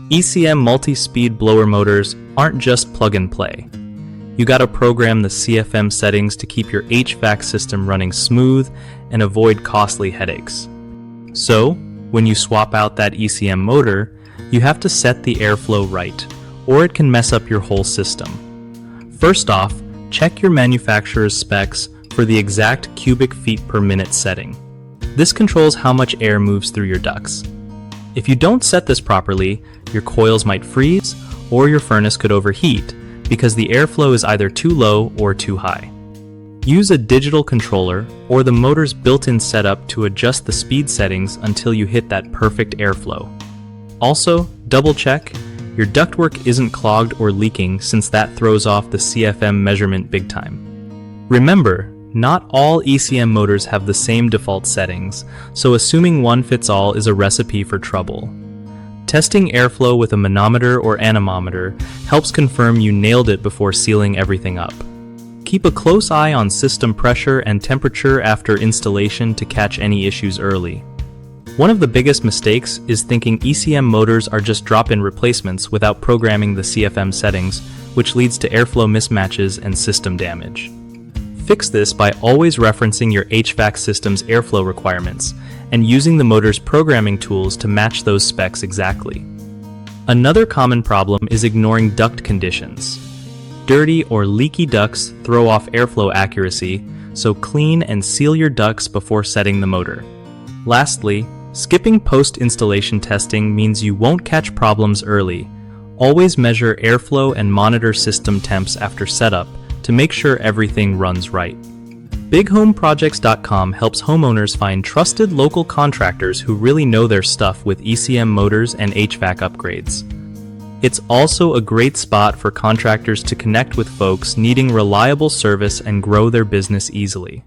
ECM multi-speed blower motors aren't just plug and play. You gotta program the CFM settings to keep your HVAC system running smooth and avoid costly headaches. So, when you swap out that ECM motor, you have to set the airflow right, or it can mess up your whole system. First off, check your manufacturer's specs for the exact cubic feet per minute setting. This controls how much air moves through your ducts. If you don't set this properly, your coils might freeze, or your furnace could overheat, because the airflow is either too low or too high. Use a digital controller or the motor's built-in setup to adjust the speed settings until you hit that perfect airflow. Also, double check your ductwork isn't clogged or leaking, since that throws off the CFM measurement big time. Remember, not all ECM motors have the same default settings, so assuming one fits all is a recipe for trouble. Testing airflow with a manometer or anemometer helps confirm you nailed it before sealing everything up. Keep a close eye on system pressure and temperature after installation to catch any issues early. One of the biggest mistakes is thinking ECM motors are just drop-in replacements without programming the CFM settings, which leads to airflow mismatches and system damage. Fix this by always referencing your HVAC system's airflow requirements and using the motor's programming tools to match those specs exactly. Another common problem is ignoring duct conditions. Dirty or leaky ducts throw off airflow accuracy, so clean and seal your ducts before setting the motor. Lastly, skipping post-installation testing means you won't catch problems early. Always measure airflow and monitor system temps after setup to make sure everything runs right. BigHomeProjects.com helps homeowners find trusted local contractors who really know their stuff with ECM motors and HVAC upgrades. It's also a great spot for contractors to connect with folks needing reliable service and grow their business easily.